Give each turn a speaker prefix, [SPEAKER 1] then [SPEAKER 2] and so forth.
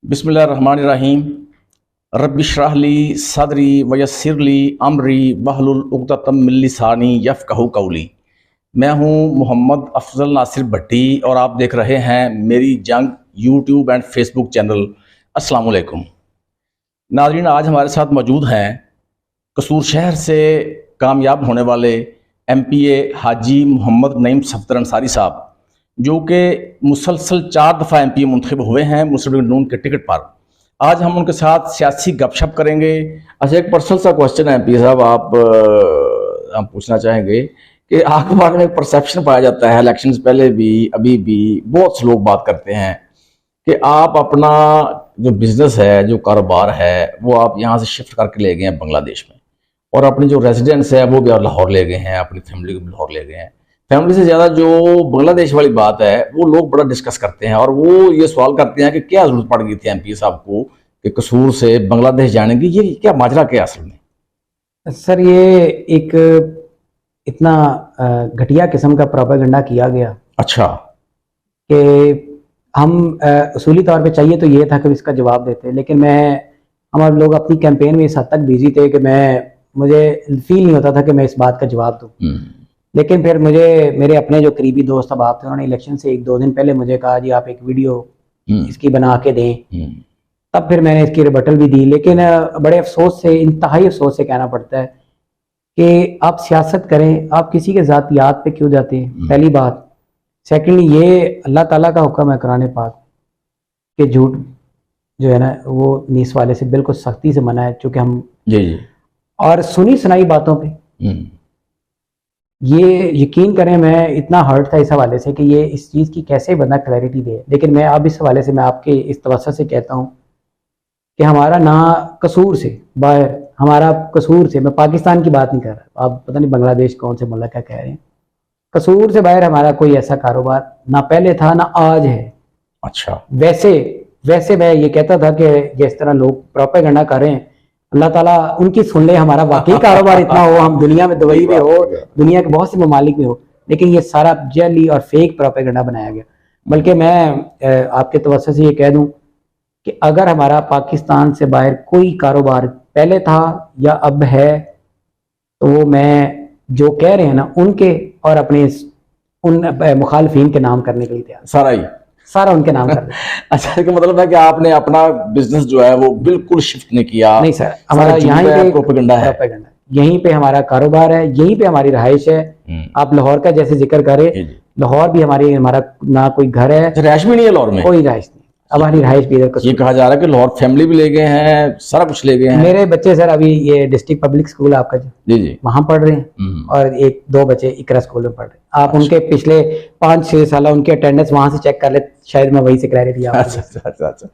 [SPEAKER 1] बिस्मिल्लाहिर्रहमानिर्रहीम। रब्बिश्रह ली सदरी वयस्सिर ली अमरी वहलुल उक़दतम मिन लिसानी यफ़क़हू क़ौली। मैं हूं मोहम्मद अफजल नासिर भट्टी और आप देख रहे हैं मेरी जंग यूट्यूब एंड फेसबुक चैनल। अस्सलाम वालेकुम नाज़रीन, आज हमारे साथ मौजूद हैं कसूर शहर से कामयाब होने वाले MPA हाजी मोहम्मद नईम सफदर अंसारी साहब, जो कि मुसलसल 4 दफ़ा MPA मुंतखब हुए हैं मुस्लिम लीग नून के टिकट पर। आज हम उनके साथ सियासी गपशप करेंगे। अच्छा, एक पर्सनल सा क्वेश्चन है MPA साहब, हम पूछना चाहेंगे कि आपके बारे में एक परसेप्शन पाया जाता है, इलेक्शन से पहले भी अभी भी बहुत से लोग बात करते हैं कि आप अपना जो बिजनेस है, जो कारोबार है, वो आप यहाँ से शिफ्ट करके ले गए हैं बांग्लादेश में, और अपनी जो रेजिडेंस है वो भी लाहौर ले गए हैं, अपनी फैमिली को भी लाहौर ले गए हैं। फैमिली से ज़्यादा जो बांग्लादेश वाली बात है वो लोग बड़ा डिस्कस करते हैं, और वो ये सवाल करते हैं कि क्या जरूरत पड़ गई थी MPA साहब को कि कसूर से बांग्लादेश जाने की, ये क्या माजरा क्या असल में?
[SPEAKER 2] सर, ये एक इतना घटिया किस्म का प्रोपेगेंडा किया गया।
[SPEAKER 1] अच्छा।
[SPEAKER 2] कि हम उसूली तौर पे चाहिए तो ये था कि इसका जवाब देते, लेकिन हमारे लोग अपनी कैंपेन में इस हद तक बिजी थे कि मुझे फील नहीं होता था कि मैं इस बात का जवाब दूं। लेकिन फिर मेरे अपने जो करीबी दोस्त अहबाब थे, उन्होंने इलेक्शन से 1-2 दिन पहले मुझे कहा, जी आप एक वीडियो इसकी बना के दें। तब फिर मैंने इसकी रिबटल भी दी, लेकिन बड़े अफसोस से, इंतहाई अफसोस से कहना पड़ता है कि आप सियासत करें, आप किसी के ज़ातियात पे क्यों जाते हैं, पहली बात। सेकेंडली, ये अल्लाह ताला का हुक्म है कुरान पाक कि झूठ जो है ना वो नीस वाले से बिल्कुल सख्ती से मना है, चूँकि हम
[SPEAKER 1] जी
[SPEAKER 2] और सुनी सुनाई बातों पे ये यकीन करें, मैं इतना हर्ट था इस हवाले से कि ये इस चीज़ की कैसे बंदा क्लैरिटी दे। लेकिन मैं अब इस हवाले से मैं आपके इस तवज्जो से कहता हूँ कि हमारा ना कसूर से बाहर, हमारा कसूर से, मैं पाकिस्तान की बात नहीं कर रहा, आप पता नहीं बांग्लादेश कौन से मुल्क का कह रहे हैं, कसूर से बाहर हमारा कोई ऐसा कारोबार ना पहले था ना आज है।
[SPEAKER 1] अच्छा।
[SPEAKER 2] वैसे मैं ये कहता था कि जिस तरह लोग प्रोपेगेंडा कर रहे हैं, अल्लाह ताला उनकी सुन ले, हमारा वाकई कारोबार इतना हो, हम दुनिया में, दुबई में हो, दुनिया के बहुत से ममालिक में हो, लेकिन ये सारा जली और फेक प्रोपेगेंडा बनाया गया। बल्कि मैं आपके तवज्जो से ये कह दूं कि अगर हमारा पाकिस्तान से बाहर कोई कारोबार पहले था या अब है, तो वो मैं जो कह रहे हैं ना उनके और अपने उन मुखालफीन के नाम करने के लिए तैयार, सारा उनके नाम कर
[SPEAKER 1] अच्छा, इसका मतलब है कि आपने अपना बिजनेस जो है वो बिल्कुल शिफ्ट नहीं किया?
[SPEAKER 2] नहीं सर, हमारा यहाँ पे
[SPEAKER 1] प्रोपेगेंडा है,
[SPEAKER 2] यहीं पे हमारा कारोबार है, यहीं पे हमारी रहाइश है। आप लाहौर का जैसे जिक्र करें, लाहौर भी हमारा ना कोई घर है,
[SPEAKER 1] रहाइश भी नहीं है लाहौर में,
[SPEAKER 2] कोई रहाइश नहीं। अब हमारी रहाइश भी इधर,
[SPEAKER 1] ये कहा जा रहा है कि लाहौर फैमिली भी ले गए हैं, सारा कुछ ले गए हैं।
[SPEAKER 2] मेरे बच्चे सर अभी ये डिस्ट्रिक्ट पब्लिक स्कूल आपका जी वहां पढ़ रहे हैं, और 1-2 बच्चे इकरा स्कूल में पढ़ रहे हैं। आप उनके पिछले 5-6 साल उनके अटेंडेंस वहां से चेक कर ले, शायद मैं वही से क्लैरिटी आपको।
[SPEAKER 1] अच्छा।